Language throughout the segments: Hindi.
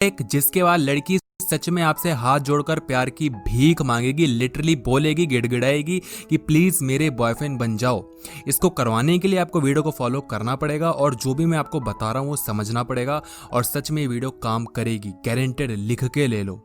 एक जिसके बाद लड़की सच में आपसे हाथ जोड़कर प्यार की भीख मांगेगी, लिटरली बोलेगी, गिड़गिड़ाएगी कि प्लीज मेरे बॉयफ्रेंड बन जाओ। इसको करवाने के लिए आपको वीडियो को फॉलो करना पड़ेगा और जो भी मैं आपको बता रहा हूँ वो समझना पड़ेगा और सच में ये वीडियो काम करेगी, गारंटेड, लिख के ले लो।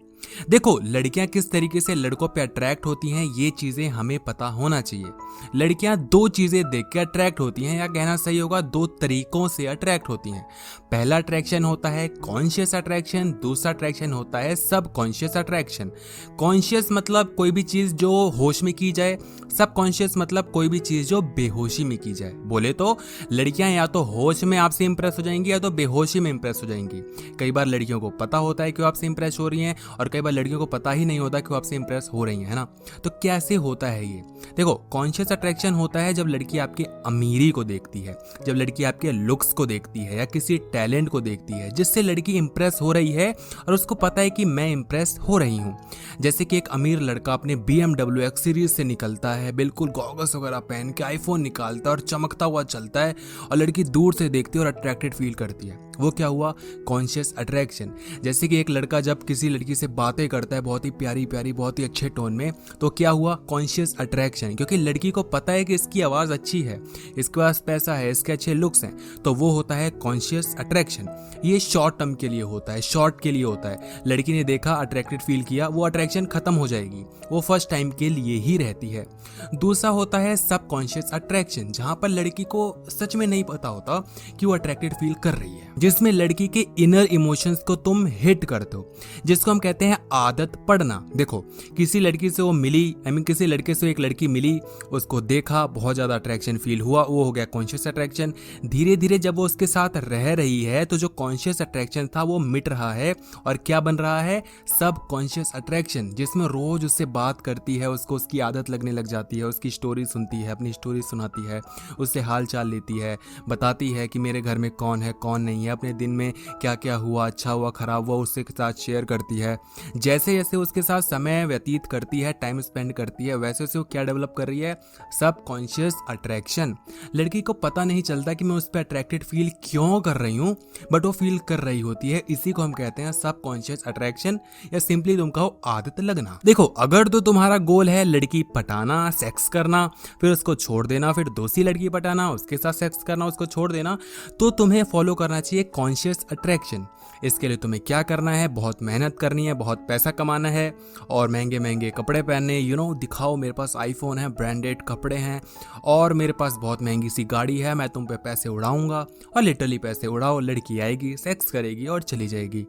देखो, लड़कियां किस तरीके से लड़कों पे अट्रैक्ट होती हैं ये चीजें हमें पता होना चाहिए। लड़कियां दो चीजें देख के अट्रैक्ट होती हैं, या कहना सही होगा दो तरीकों से अट्रैक्ट होती हैं। पहला अट्रैक्शन होता है कॉन्शियस अट्रैक्शन, दूसरा अट्रैक्शन होता है सब कॉन्शियस अट्रैक्शन। कॉन्शियस मतलब कोई भी चीज जो होश में की जाए, सब कॉन्शियस मतलब कोई भी चीज जो बेहोशी में की जाए। बोले तो लड़कियां या तो होश में आपसे इंप्रेस हो जाएंगी या तो बेहोशी में इंप्रेस हो जाएंगी। कई बार लड़कियों को पता होता है कि वो आपसे इंप्रेस हो रही हैं और कई बार लड़कियों को पता ही नहीं होता कि वो आपसे इंप्रेस हो रही है ना। तो कैसे होता है ये? देखो, कॉन्शियस अट्रैक्शन होता है जब लड़की आपकी अमीरी को देखती है, जब लड़की आपके लुक्स को देखती है या किसी टैलेंट को देखती है जिससे लड़की इंप्रेस हो रही है और उसको पता है कि मैं इंप्रेस हो रही हूँ। जैसे कि एक अमीर लड़का अपने BMW X सीरीज से निकलता है, बिल्कुल गॉगल्स वगैरह पहन के आईफोन निकालता है और चमकता हुआ चलता है और लड़की दूर से देखती है और अट्रैक्टेड फील करती है। वो क्या हुआ? Conscious attraction. जैसे कि एक लड़का जब किसी लड़की से बातें करता है बहुत ही प्यारी प्यारी, बहुत ही अच्छे टोन में, तो क्या हुआ? Conscious attraction. क्योंकि लड़की को पता है कि इसकी आवाज़ अच्छी है, इसके पास पैसा है, इसके अच्छे लुक्स हैं, तो वो होता है कॉन्शियस अट्रैक्शन। ये शॉर्ट टर्म के लिए होता है, शॉर्ट के लिए होता है। लड़की ने देखा, अट्रैक्टेड फील किया, वो अट्रैक्शन खत्म हो जाएगी, वो फर्स्ट टाइम के लिए ही रहती है। दूसरा होता है सब कॉन्शियस अट्रैक्शन, जहां पर लड़की को सच में नहीं पता होता कि वो अट्रैक्टेड फील कर रही है, जिसमें लड़की के इनर इमोशंस को तुम हिट करते हो, जिसको हम कहते हैं आदत पड़ना। देखो, किसी लड़की से वो मिली, किसी लड़के से एक लड़की मिली, उसको देखा, बहुत ज्यादा अट्रैक्शन फील हुआ, वो हो गया कॉन्शियस अट्रैक्शन। धीरे धीरे जब वो उसके साथ रह रही है तो जो कॉन्शियस अट्रैक्शन था वो मिट रहा है और क्या बन रहा है? सब कॉन्शियस अट्रैक्शन, जिसमें रोज उससे बात करती है, उसको उसकी आदत लगने लग जाती है, उसकी स्टोरी सुनती है, अपनी स्टोरी सुनाती है, उससे हाल चाल लेती है, बताती है कि मेरे घर में कौन है कौन नहीं है, अपने दिन में क्या क्या हुआ, अच्छा हुआ खराब हुआ, उसके साथ शेयर करती है। जैसे जैसे उसके साथ समय व्यतीत करती है, टाइम स्पेंड करती है, वैसे वैसे वो क्या डेवलप कर रही है? सब कॉन्शियस अट्रैक्शन। लड़की को पता नहीं चलता कि मैं उस पर अट्रैक्टेड फील क्यों कर रही हूँ, बट वो फील कर रही होती है। इसी को हम कहते हैं सब कॉन्शियस अट्रैक्शन, या सिंपली तुम कहो आदत लगना। देखो, अगर तो तुम्हारा गोल है लड़की पटाना, सेक्स करना, फिर उसको छोड़ देना, फिर दूसरी लड़की पटाना, उसके साथ सेक्स करना, उसको छोड़ देना, तो तुम्हें फॉलो करना चाहिए कॉन्शियस अट्रैक्शन। इसके लिए तुम्हें क्या करना है? बहुत मेहनत करनी है, बहुत पैसा कमाना है और महंगे महंगे कपड़े पहनने, दिखाओ मेरे पास आईफोन है, ब्रांडेड कपड़े हैं और मेरे पास बहुत महंगी सी गाड़ी है, मैं तुम पे पैसे उड़ाऊंगा। और लिटरली पैसे उड़ाओ, लड़की आएगी, सेक्स करेगी और चली जाएगी।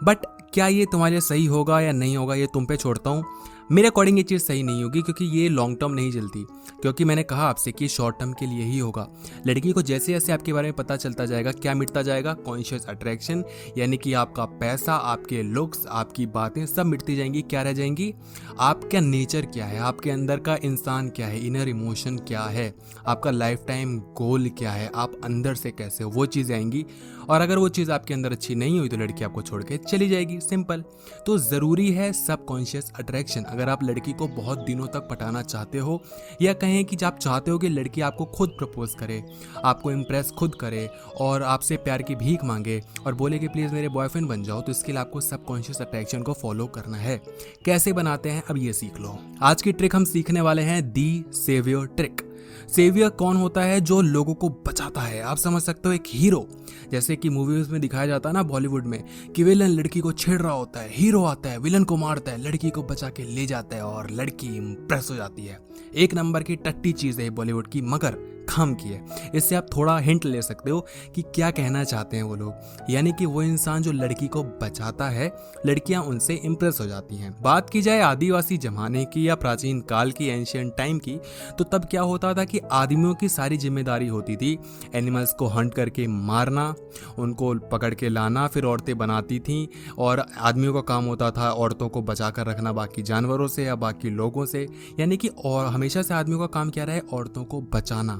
बट क्या ये तुम्हारे लिए सही होगा या नहीं होगा, ये तुम पे छोड़ता हूँ। मेरे अकॉर्डिंग ये चीज़ सही नहीं होगी, क्योंकि ये लॉन्ग टर्म नहीं चलती। क्योंकि मैंने कहा आपसे कि शॉर्ट टर्म के लिए ही होगा। लड़की को जैसे जैसे आपके बारे में पता चलता जाएगा, क्या मिटता जाएगा? कॉन्शियस अट्रैक्शन, यानी कि आपका पैसा, आपके लुक्स, आपकी बातें सब मिटती जाएंगी। क्या रह जाएंगी? आपका नेचर क्या है, आपके अंदर का इंसान क्या है, इनर इमोशन क्या है, आपका लाइफ टाइम गोल क्या है, आप अंदर से कैसे हो, वो चीज़ें आएंगी। और अगर वो चीज़ आपके अंदर अच्छी नहीं हुई तो लड़की आपको छोड़ के चली जाएगी, सिंपल। तो ज़रूरी है सब कॉन्शियस अट्रैक्शन। अगर आप लड़की को बहुत दिनों तक पटाना चाहते हो, या कहें कि आप चाहते हो कि लड़की आपको खुद प्रपोज करे, आपको इम्प्रेस खुद करे और आपसे प्यार की भीख मांगे और बोले कि प्लीज़ मेरे बॉयफ्रेंड बन जाओ, तो इसके लिए आपको सब कॉन्शियस अट्रैक्शन को फॉलो करना है। कैसे बनाते हैं अब ये सीख लो। आज की ट्रिक हम सीखने वाले हैं, दी सेवियर ट्रिक। सेवियर कौन होता है? जो लोगों को बचाता है। आप समझ सकते हो, एक हीरो, जैसे कि मूवीज में दिखाया जाता है ना बॉलीवुड में, कि विलन लड़की को छेड़ रहा होता है, हीरो आता है, विलन को मारता है, लड़की को बचा के ले जाता है और लड़की इंप्रेस हो जाती है। एक नंबर की टट्टी चीज है बॉलीवुड की, मगर काम की है। इससे आप थोड़ा हिंट ले सकते हो कि क्या कहना चाहते हैं वो लोग। यानी कि वो इंसान जो लड़की को बचाता है, लड़कियां उनसे इंप्रेस हो जाती हैं। बात की जाए आदिवासी जमाने की या प्राचीन काल की, एंशियंट टाइम की, तो तब क्या होता था कि आदमियों की सारी जिम्मेदारी होती थी एनिमल्स को हंट करके मारना, उनको पकड़ के लाना, फिर औरतें बनाती थीं, और आदमियों का काम होता था औरतों को बचा कर रखना बाकी जानवरों से या बाकी लोगों से। यानी कि और हमेशा से आदमियों का काम क्या रहा है? औरतों को बचाना।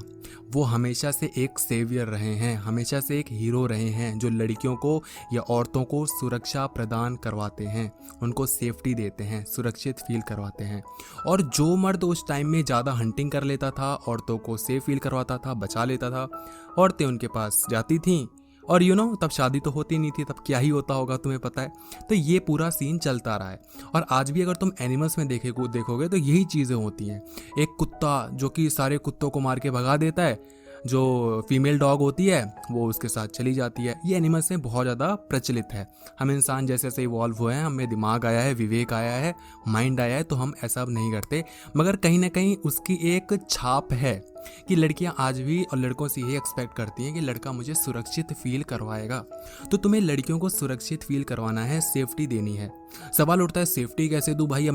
वो हमेशा से एक सेवियर रहे हैं, हमेशा से एक हीरो रहे हैं, जो लड़कियों को या औरतों को सुरक्षा प्रदान करवाते हैं, उनको सेफ्टी देते हैं, सुरक्षित फील करवाते हैं। और जो मर्द उस टाइम में ज़्यादा हंटिंग कर लेता था, औरतों को सेफ फील करवाता था, बचा लेता था, औरतें उनके पास जाती थीं और तब शादी तो होती नहीं थी, तब क्या ही होता होगा तुम्हें पता है। तो ये पूरा सीन चलता रहा है। और आज भी अगर तुम एनिमल्स में देखोगे तो यही चीज़ें होती हैं। एक कुत्ता जो कि सारे कुत्तों को मार के भगा देता है, जो फीमेल डॉग होती है वो उसके साथ चली जाती है। ये एनिमल्स में बहुत ज़्यादा प्रचलित है। हम इंसान जैसे जैसे इवॉल्व हुए हैं, हमें दिमाग आया है, विवेक आया है, माइंड आया है, तो हम ऐसा अब नहीं करते। मगर कहीं ना कहीं उसकी एक छाप है कि लड़कियां आज भी और लड़कों से ये एक्सपेक्ट करती हैं कि लड़का मुझे सुरक्षित फील करवाएगा। तो तुम्हें लड़कियों को सुरक्षित फील करवाना है, सेफ्टी देनी है। सवाल उठता है सेफ्टी कैसे दूं भाई, अब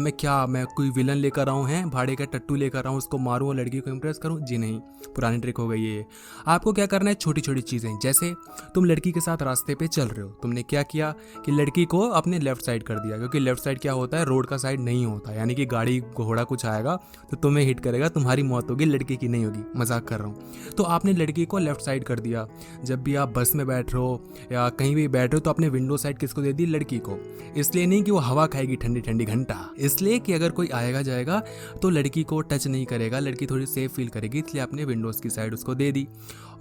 मैं कोई विलन लेकर आऊँ, हैं भाड़े का टट्टू लेकर आऊँ, उसको मारूँ और लड़की को इम्प्रेस करूँ? जी नहीं, पुरानी ट्रिक हो गई है। आपको क्या करना है, छोटी छोटी चीज़ें, जैसे तुम लड़की के साथ रास्ते पे चल रहे हो, तुमने क्या किया कि लड़की को अपने लेफ्ट साइड कर दिया, क्योंकि लेफ्ट साइड क्या होता है, रोड का साइड नहीं होता, यानी कि गाड़ी घोड़ा कुछ आएगा तो तुम्हें हिट करेगा, तुम्हारी मौत होगी, लड़की की नहीं होगी। मजाक कर रहा हूँ। तो आपने लड़की को लेफ्ट साइड कर दिया। जब भी आप बस में बैठ रहे हो या कहीं भी बैठ रहे हो तो आपने विंडो साइड किसको दे दी, लड़की को। इसलिए नहीं कि वो हवा खाएगी ठंडी ठंडी घंटा, इसलिए कि अगर कोई आएगा जाएगा तो लड़की को टच नहीं करेगा, लड़की थोड़ी सेफ फील करेगी, इसलिए आपने विंडोज की साइड उसको दे दी,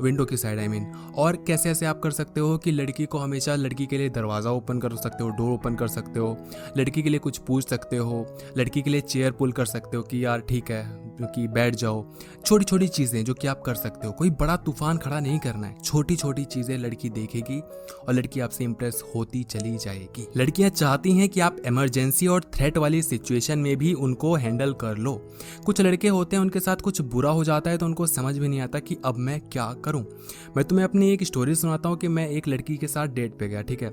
विंडो की साइड आई मीन। और कैसे ऐसे आप कर सकते हो कि लड़की को हमेशा, लड़की के लिए दरवाज़ा ओपन कर सकते हो, डोर ओपन कर सकते हो, लड़की के लिए कुछ पूछ सकते हो, लड़की के लिए चेयर पुल कर सकते हो कि यार ठीक है कि बैठ जाओ। छोटी छोटी चीज़ें जो कि आप कर सकते हो, कोई बड़ा तूफान खड़ा नहीं करना है, छोटी छोटी चीज़ें लड़की देखेगी और लड़की आपसे इंप्रेस होती चली जाएगी। लड़कियां चाहती हैं कि आप इमरजेंसी और थ्रेट वाली सिचुएशन में भी उनको हैंडल कर लो। कुछ लड़के होते हैं उनके साथ कुछ बुरा हो जाता है तो उनको समझ भी नहीं आता कि अब मैं क्या करूं। मैं तुम्हें अपनी एक स्टोरी सुनाता हूं कि मैं एक लड़की के साथ डेट पे गया, ठीक है।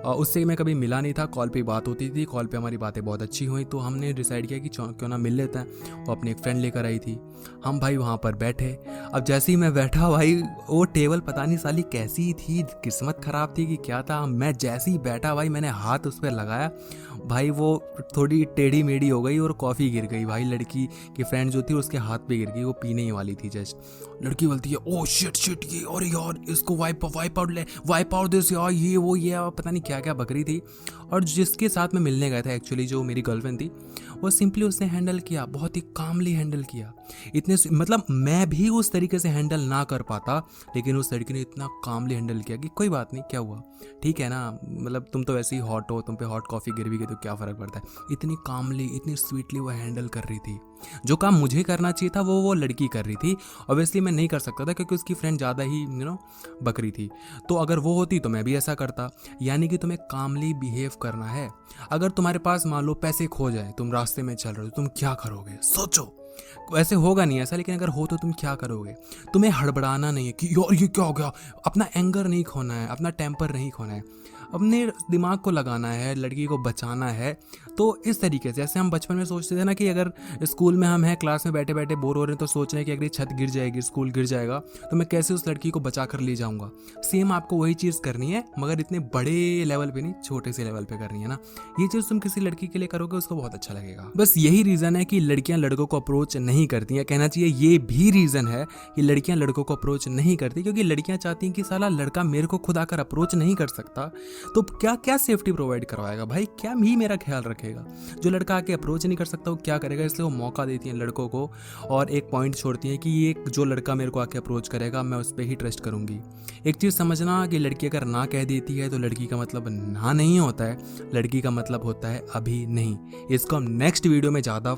उससे मैं कभी मिला नहीं था, कॉल पे बात होती थी, कॉल पे हमारी बातें बहुत अच्छी हुई, तो हमने डिसाइड किया कि क्यों ना मिल लेते हैं। वो अपनी एक फ्रेंड लेकर आई थी, हम भाई वहाँ पर बैठे। अब जैसे ही मैं बैठा भाई, वो टेबल पता नहीं साली कैसी थी, किस्मत खराब थी कि क्या था, मैं जैसे ही बैठा भाई मैंने हाथ उस पर लगाया भाई, वो थोड़ी टेढ़ी मेढ़ी हो गई और कॉफ़ी गिर गई भाई। लड़की की फ्रेंड जो थी उसके हाथ पे गिर गई, वो पीने ही वाली थी जस्ट। लड़की बोलती है ओ शिट ये, और यार इसको वाइप आउट दिस यार, ये वो ये पता नहीं क्या क्या बकरी थी। और जिसके साथ मैं मिलने गया था एक्चुअली, जो मेरी गर्लफ्रेंड थी, वो सिंपली उसने हैंडल किया, बहुत ही कामली हैंडल किया। इतने मतलब मैं भी उस तरीके से हैंडल ना कर पाता, लेकिन उस लड़की ने इतना कामली हैंडल किया कि कोई बात नहीं, क्या हुआ, ठीक है ना, मतलब तुम तो वैसे ही हॉट हो, तुम पे हॉट कॉफ़ी गिर भी गई तो क्या फ़र्क पड़ता है। इतनी कामली, इतनी स्वीटली वो हैंडल कर रही थी। जो काम मुझे करना चाहिए था वो लड़की कर रही थी। ऑब्वियसली मैं नहीं कर सकता था क्योंकि उसकी फ्रेंड ज़्यादा ही बकरी थी। तो अगर वो होती तो मैं भी ऐसा करता। यानी कि तुम्हें कामली बिहेव करना है। अगर तुम्हारे पास मान लो पैसे खो जाए, तुम रास्ते में चल रहे हो, तुम क्या करोगे, सोचो। वैसे होगा नहीं ऐसा, लेकिन अगर हो तो तुम क्या करोगे। तुम्हें हड़बड़ाना नहीं है कि यार ये क्या हो गया, अपना एंगर नहीं खोना है, अपना टेम्पर नहीं खोना है, अपने दिमाग को लगाना है, लड़की को बचाना है। तो इस तरीके से, जैसे हम बचपन में सोचते थे ना कि अगर स्कूल में हम हैं, क्लास में बैठे बैठे बोर हो रहे हैं, तो सोच रहे हैं कि अगर छत गिर जाएगी, स्कूल गिर जाएगा, तो मैं कैसे उस लड़की को बचा कर ले जाऊंगा। सेम आपको वही चीज़ करनी है, मगर इतने बड़े लेवल पे नहीं, छोटे से लेवल पे करनी है ना। ये चीज़ तुम किसी लड़की के लिए करोगे, उसको बहुत अच्छा लगेगा। बस यही रीज़न है कि लड़कियां लड़कों को अप्रोच नहीं करती हैं। कहना चाहिए ये भी रीज़न है कि लड़कियां लड़कों को अप्रोच नहीं करती, क्योंकि लड़कियां चाहती हैं कि साला लड़का मेरे को खुद आकर अप्रोच नहीं कर सकता, तो क्या क्या सेफ्टी प्रोवाइड करवाएगा भाई, क्या ही मेरा ख्याल रखेगा। जो लड़का आके अप्रोच नहीं कर सकता वो क्या करेगा, इसलिए वो मौका देती हैं लड़कों को और एक पॉइंट छोड़ती हैं कि ये जो लड़का मेरे को आके अप्रोच करेगा मैं उस पर ही ट्रस्ट करूंगी। एक चीज़ समझना कि लड़की अगर ना कह देती है तो लड़की का मतलब ना नहीं होता है, लड़की का मतलब होता है अभी नहीं। इसको हम नेक्स्ट वीडियो में ज़्यादा